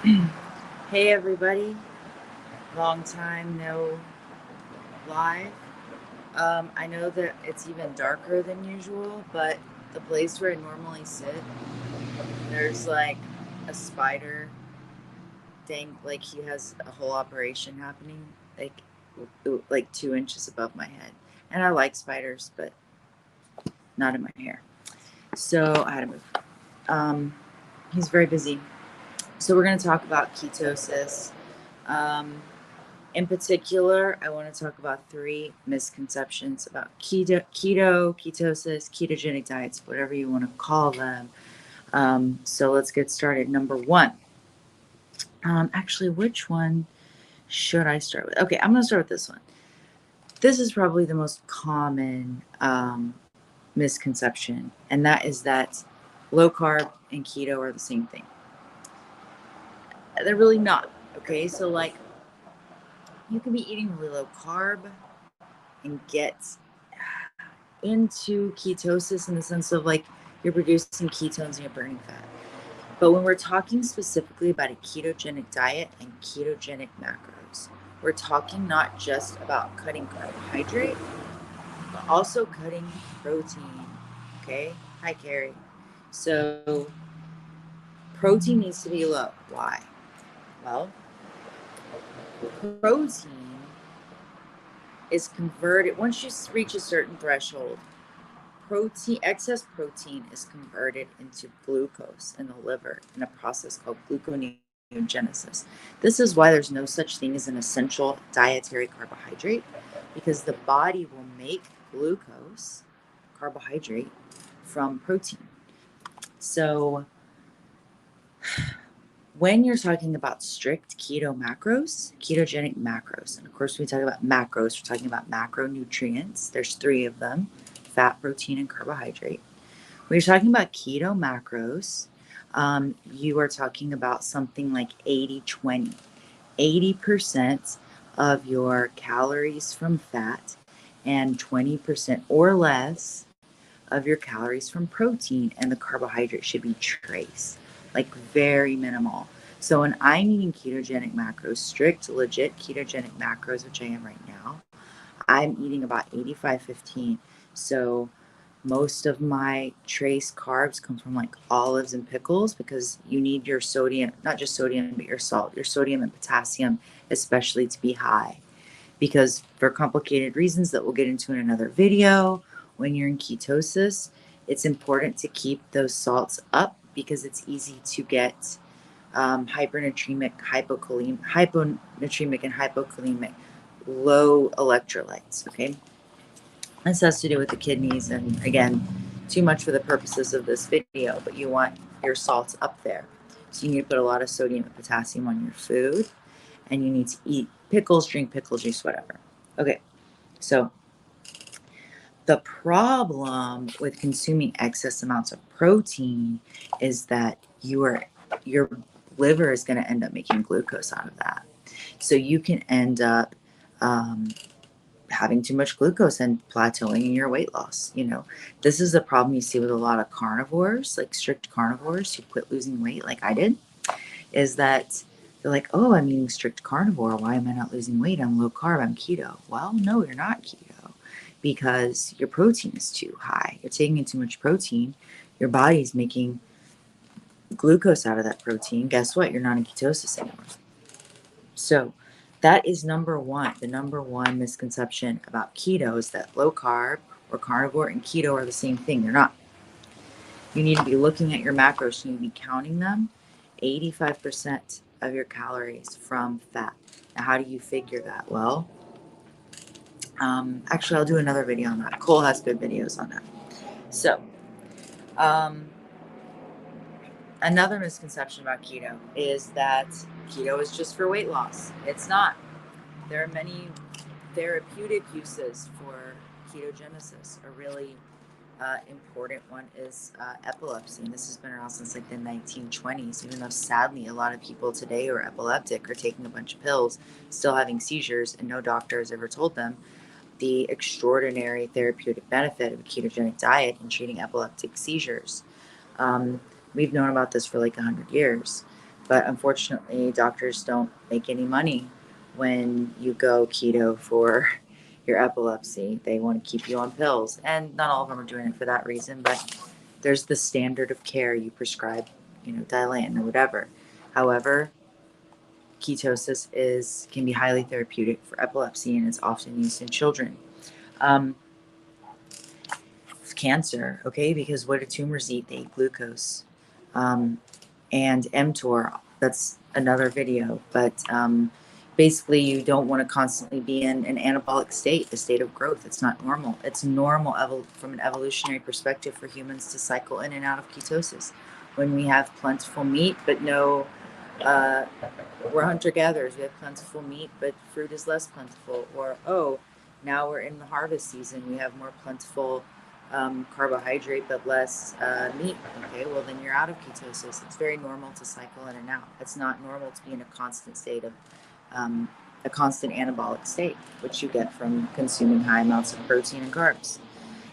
Hey everybody, long time no live. I know that it's even darker than usual, but the place where I normally sit, there's like a spider like he has a whole operation happening, like like 2 inches above my head. And I like spiders, but not in my hair. So I had to move. Um, he's very busy. So we're going to talk about ketosis. Um, In particular, I want to talk about 3 misconceptions about ketosis, ketogenic diets, whatever you want to call them. So let's get started. Number one. Actually, which one should I start with? Okay, I'm going to start with this one. This is probably the most common misconception, and that is that low carb and keto are the same thing. They're really not. Okay, so like you can be eating really low carb and get into ketosis in the sense of like you're producing ketones and you're burning fat. But when we're talking specifically about a ketogenic diet and ketogenic macros, we're talking not just about cutting carbohydrate, but also cutting protein. Okay? Hi, Carrie. So protein needs to be low. Why? Well, protein is converted once you reach a certain threshold. Excess protein is converted into glucose in the liver in a process called gluconeogenesis. This is why there's no such thing as an essential dietary carbohydrate, because the body will make glucose, carbohydrate, from protein. So when you're talking about strict keto macros, ketogenic macros, and of course, when we talk about macros, we're talking about macronutrients. There's 3 of them: fat, protein, and carbohydrate. When you're talking about keto macros, you are talking about something like 80-20. 80% of your calories from fat and 20% or less of your calories from protein, and the carbohydrate should be trace, like very minimal. So when I'm eating ketogenic macros, strict, legit ketogenic macros, which I am right now, I'm eating about 85-15. So most of my trace carbs come from like olives and pickles, because you need your sodium, not just sodium, but your salt, your sodium and potassium, especially, to be high. Because for complicated reasons that we'll get into in another video, when you're in ketosis, it's important to keep those salts up because it's easy to get hypernatremic, hyponatremic, and hypokalemic, low electrolytes. Okay. This has to do with the kidneys, and again, too much for the purposes of this video, but you want your salts up there. So you need to put a lot of sodium and potassium on your food, and you need to eat pickles, drink pickle juice, whatever. Okay, so the problem with consuming excess amounts of protein is that your liver is going to end up making glucose out of that. So you can end up having too much glucose and plateauing in your weight loss. This is a problem you see with a lot of carnivores, like strict carnivores who quit losing weight, like I did, is that they're like, oh, I'm eating strict carnivore. Why am I not losing weight? I'm low carb. I'm keto. Well, no, you're not keto, because your protein is too high. You're taking in too much protein. Your body's making glucose out of that protein. Guess what? You're not in ketosis anymore. So that is number one. The number one misconception about keto is that low carb or carnivore and keto are the same thing. They're not. You need to be looking at your macros. You need to be counting them. 85% of your calories from fat. Now, how do you figure that? Well, actually, I'll do another video on that. Cole has good videos on that. So, another misconception about keto is that keto is just for weight loss. It's not. There are many therapeutic uses for ketogenesis. A really important one is epilepsy, and this has been around since like the 1920s, even though sadly a lot of people today who are epileptic are taking a bunch of pills, still having seizures, and no doctor has ever told them the extraordinary therapeutic benefit of a ketogenic diet in treating epileptic seizures. We've known about this for like 100 years. But unfortunately, doctors don't make any money when you go keto for your epilepsy. They want to keep you on pills. And not all of them are doing it for that reason, but there's the standard of care you prescribe, Dilantin or whatever. However, ketosis can be highly therapeutic for epilepsy and is often used in children. Um, Cancer, okay, because what do tumors eat? They eat glucose. And mTOR, that's another video, but basically you don't want to constantly be in an anabolic state, the state of growth. It's not normal. It's normal from an evolutionary perspective for humans to cycle in and out of ketosis. When we have plentiful meat, but no, we're hunter-gatherers. We have plentiful meat, but fruit is less plentiful. Or, oh, now we're in the harvest season. We have more plentiful carbohydrate, but less meat. Okay, well, then you're out of ketosis. It's very normal to cycle in and out. It's not normal to be in a constant state of a constant anabolic state, which you get from consuming high amounts of protein and carbs.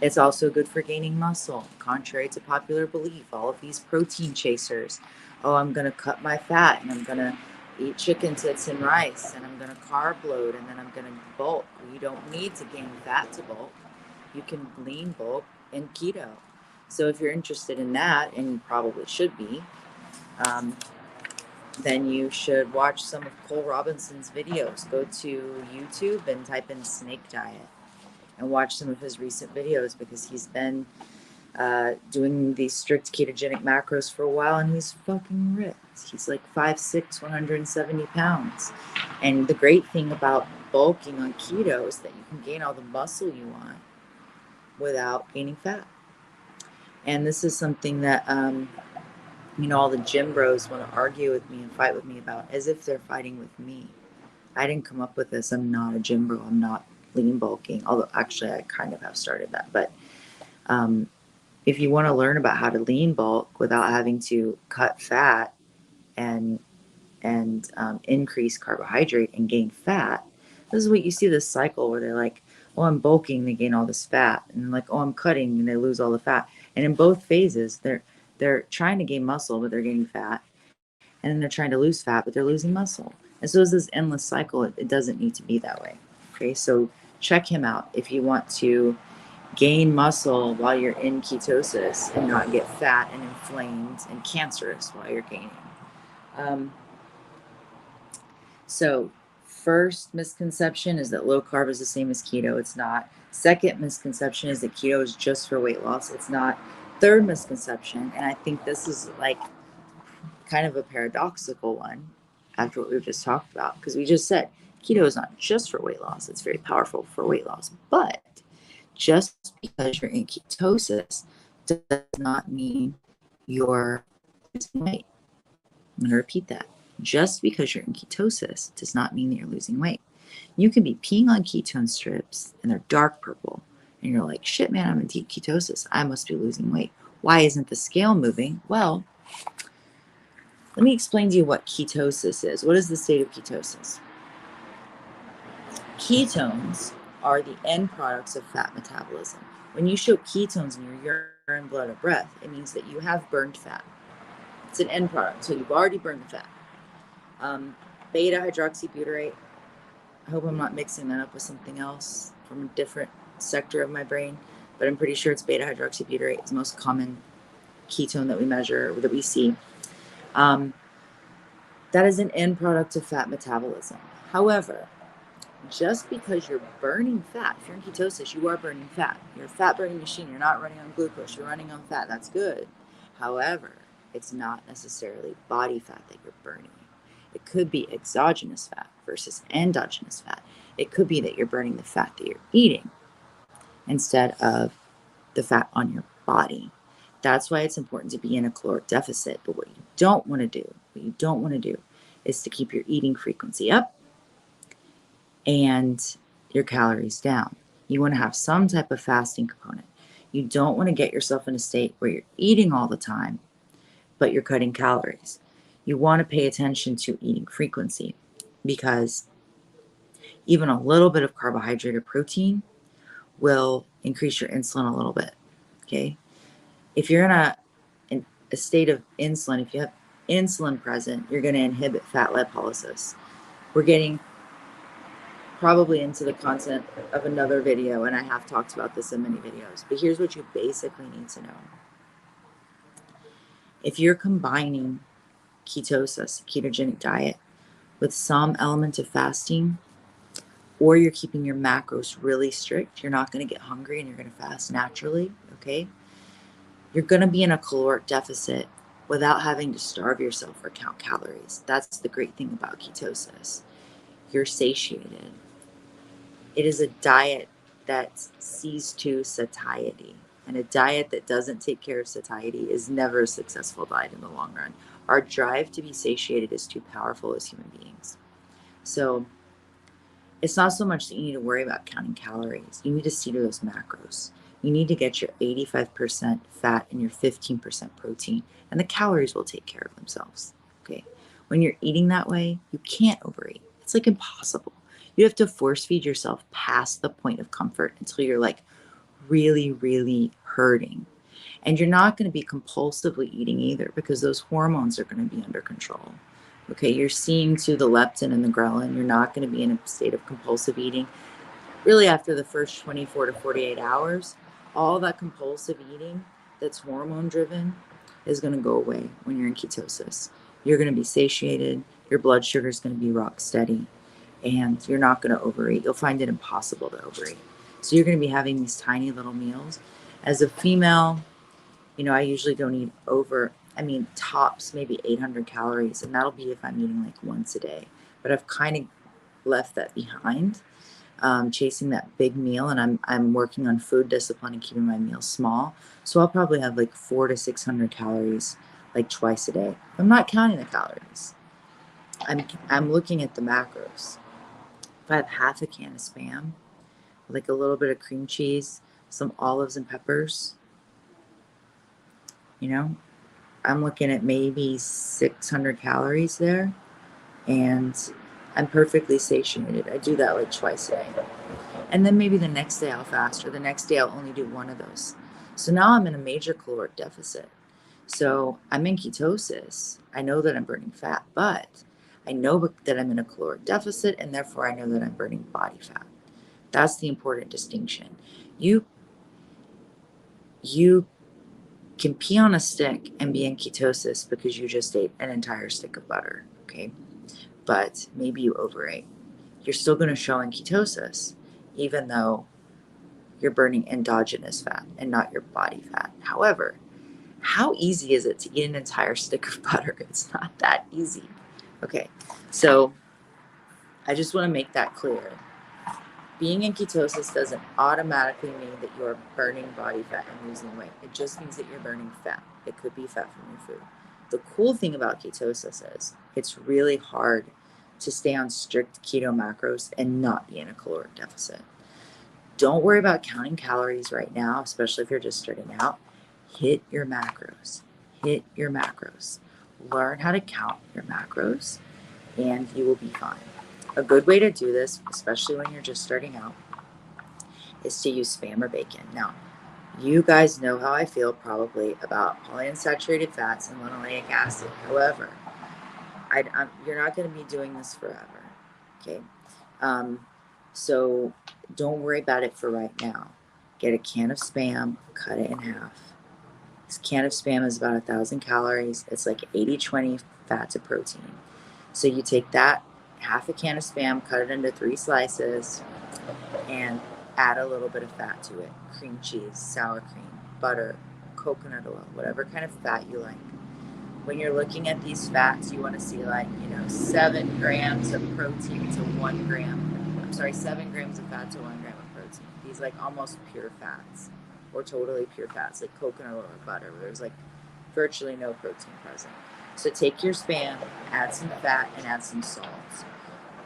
It's also good for gaining muscle, contrary to popular belief. All of these protein chasers, oh, I'm going to cut my fat and I'm going to eat chicken tits and rice and I'm going to carb load and then I'm going to bulk. You don't need to gain fat to bulk. You can lean bulk in keto. So if you're interested in that, and you probably should be, then you should watch some of Cole Robinson's videos. Go to YouTube and type in snake diet and watch some of his recent videos, because he's been doing these strict ketogenic macros for a while, and he's fucking ripped. He's like 5'6", 170 pounds. And the great thing about bulking on keto is that you can gain all the muscle you want without gaining fat. And this is something that all the gym bros want to argue with me and fight with me about, as if they're fighting with me. I didn't come up with this. I'm not a gym bro. I'm not lean bulking, although actually I kind of have started that. But if you want to learn about how to lean bulk without having to cut fat and increase carbohydrate and gain fat, this is what you see, this cycle where they're like, oh, I'm bulking, they gain all this fat, and like, oh, I'm cutting, and they lose all the fat. And in both phases, they're trying to gain muscle, but they're gaining fat, and then they're trying to lose fat, but they're losing muscle. And so it's this endless cycle. It doesn't need to be that way. Okay, so check him out if you want to gain muscle while you're in ketosis and not get fat and inflamed and cancerous while you're gaining. So first misconception is that low carb is the same as keto. It's not. Second misconception is that keto is just for weight loss. It's not. Third misconception, and I think this is like kind of a paradoxical one after what we've just talked about, because we just said keto is not just for weight loss. It's very powerful for weight loss, but just because you're in ketosis does not mean you're losing weight. I'm going to repeat that. Just because you're in ketosis does not mean that you're losing weight. You can be peeing on ketone strips and they're dark purple, and you're like, shit, man, I'm in deep ketosis. I must be losing weight. Why isn't the scale moving? Well, let me explain to you what ketosis is. What is the state of ketosis? Ketones are the end products of fat metabolism. When you show ketones in your urine, blood, or breath, it means that you have burned fat. It's an end product, so you've already burned the fat. Beta hydroxybutyrate, I hope I'm not mixing that up with something else from a different sector of my brain, but I'm pretty sure it's beta hydroxybutyrate. It's the most common ketone that we measure, that we see. That is an end product of fat metabolism. However, just because you're burning fat, if you're in ketosis, you are burning fat. You're a fat burning machine. You're not running on glucose. You're running on fat. That's good. However, it's not necessarily body fat that you're burning. It could be exogenous fat versus endogenous fat. It could be that you're burning the fat that you're eating instead of the fat on your body. That's why it's important to be in a caloric deficit. But what you don't want to do is to keep your eating frequency up and your calories down. You want to have some type of fasting component. You don't want to get yourself in a state where you're eating all the time, but you're cutting calories. You want to pay attention to eating frequency, because even a little bit of carbohydrate or protein will increase your insulin a little bit. Okay. If you're in a state of insulin, if you have insulin present, you're going to inhibit fat lipolysis. We're getting probably into the content of another video, and I have talked about this in many videos, but here's what you basically need to know. If you're combining ketosis, ketogenic diet, with some element of fasting, or you're keeping your macros really strict, you're not going to get hungry and you're going to fast naturally, okay? You're going to be in a caloric deficit without having to starve yourself or count calories. That's the great thing about ketosis. You're satiated. It is a diet that sees to satiety. And a diet that doesn't take care of satiety is never a successful diet in the long run. Our drive to be satiated is too powerful as human beings. So it's not so much that you need to worry about counting calories. You need to see to those macros. You need to get your 85% fat and your 15% protein, and the calories will take care of themselves. Okay. When you're eating that way, you can't overeat. It's like impossible. You have to force feed yourself past the point of comfort until you're like really, really hurting. And you're not going to be compulsively eating either, because those hormones are going to be under control. Okay, you're seeing to the leptin and the ghrelin. You're not going to be in a state of compulsive eating. Really, after the first 24 to 48 hours, all that compulsive eating that's hormone driven is going to go away when you're in ketosis. You're going to be satiated. Your blood sugar is going to be rock steady, and you're not going to overeat. You'll find it impossible to overeat. So you're going to be having these tiny little meals. As a female, I usually don't eat tops maybe 800 calories, and that'll be if I'm eating like once a day. But I've kind of left that behind, chasing that big meal, and I'm working on food discipline and keeping my meals small. So I'll probably have like 400 to 600 calories like twice a day. I'm not counting the calories. I'm looking at the macros. If I have half a can of Spam, like a little bit of cream cheese, some olives and peppers, I'm looking at maybe 600 calories there, and I'm perfectly satiated. I do that like twice a day. And then maybe the next day I'll fast, or the next day I'll only do one of those. So now I'm in a major caloric deficit. So I'm in ketosis. I know that I'm burning fat, but I know that I'm in a caloric deficit, and therefore I know that I'm burning body fat. That's the important distinction. You can pee on a stick and be in ketosis because you just ate an entire stick of butter, okay? But maybe you overate. You're still going to show in ketosis, even though you're burning endogenous fat and not your body fat. However, how easy is it to eat an entire stick of butter? It's not that easy. Okay, so I just want to make that clear. Being in ketosis doesn't automatically mean that you're burning body fat and losing weight. It just means that you're burning fat. It could be fat from your food. The cool thing about ketosis is it's really hard to stay on strict keto macros and not be in a caloric deficit. Don't worry about counting calories right now, especially if you're just starting out. Hit your macros. Hit your macros. Learn how to count your macros, and you will be fine. A good way to do this, especially when you're just starting out, is to use Spam or bacon. Now, you guys know how I feel probably about polyunsaturated fats and linoleic acid. However, you're not going to be doing this forever, okay? So don't worry about it for right now. Get a can of Spam, cut it in half. This can of Spam is about 1,000 calories. It's like 80-20 fat to protein. So you take that, half a can of Spam, cut it into 3 slices, and add a little bit of fat to it. Cream cheese, sour cream, butter, coconut oil, whatever kind of fat you like. When you're looking at these fats, you want to see 7 grams of protein to 1 gram. 7 grams of fat to 1 gram of protein. These almost pure fats, or totally pure fats, like coconut oil or butter, where there's virtually no protein present. So take your Spam, add some fat, and add some salt.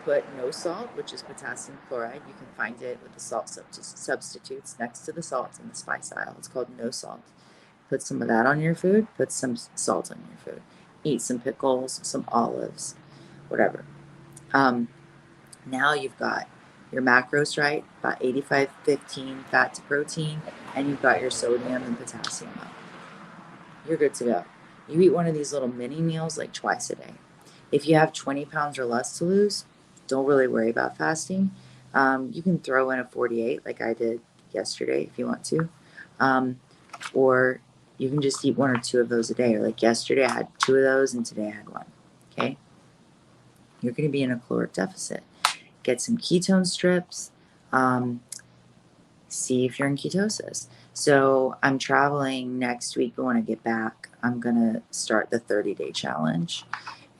Put no salt, which is potassium chloride. You can find it with the salt substitutes next to the salt in the spice aisle. It's called no salt. Put some of that on your food. Put some salt on your food. Eat some pickles, some olives, whatever. Now you've got your macros right, about 85-15 fat to protein, and you've got your sodium and potassium up. You're good to go. You eat one of these little mini meals like twice a day. If you have 20 pounds or less to lose, don't really worry about fasting. You can throw in a 48 like I did yesterday if you want to. Um, or you can just eat one or two of those a day. Or like yesterday, I had two of those and today I had one. Okay. You're going to be in a caloric deficit. Get some ketone strips. See if you're in ketosis. So I'm traveling next week, but when I get back, I'm going to start the 30-day challenge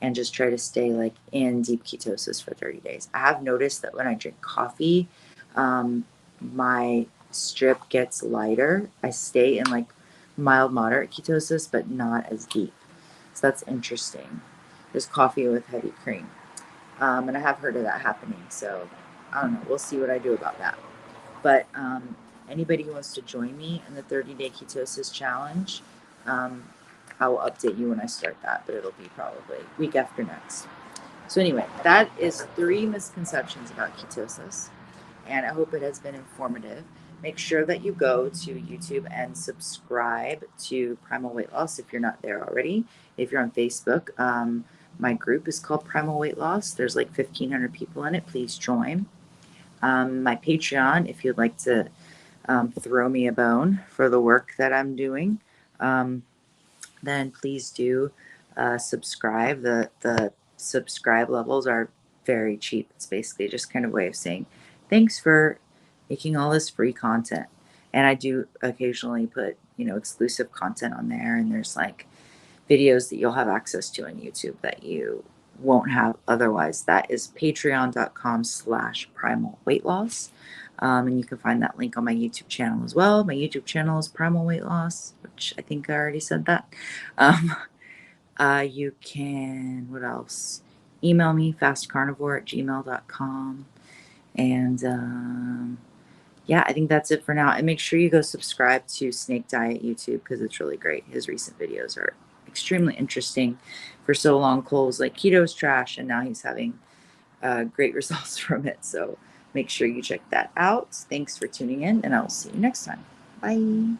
and just try to stay like in deep ketosis for 30 days. I have noticed that when I drink coffee, my strip gets lighter. I stay in like mild, moderate ketosis, but not as deep. So that's interesting. There's coffee with heavy cream. And I have heard of that happening. So I don't know. We'll see what I do about that. But anybody who wants to join me in the 30-day ketosis challenge, I will update you when I start that, but it'll be probably week after next. So anyway, that is 3 misconceptions about ketosis, and I hope it has been informative. Make sure that you go to YouTube and subscribe to Primal Weight Loss if you're not there already. If you're on Facebook, my group is called Primal Weight Loss. There's like 1,500 people in it. Please join. My Patreon, if you'd like to throw me a bone for the work that I'm doing, then please do subscribe. The subscribe levels are very cheap. It's basically just kind of a way of saying thanks for making all this free content. And I do occasionally put, exclusive content on there, and there's like videos that you'll have access to on YouTube that you won't have otherwise. That is patreon.com/primal weight loss. And you can find that link on my YouTube channel as well. My YouTube channel is Primal Weight Loss, which I think I already said that. You can, what else? Email me, fastcarnivore@gmail.com. And yeah, I think that's it for now. And make sure you go subscribe to Snake Diet YouTube because it's really great. His recent videos are extremely interesting. For so long, Cole was like, keto is trash, and now he's having great results from it. So make sure you check that out. Thanks for tuning in, and I will see you next time. Bye.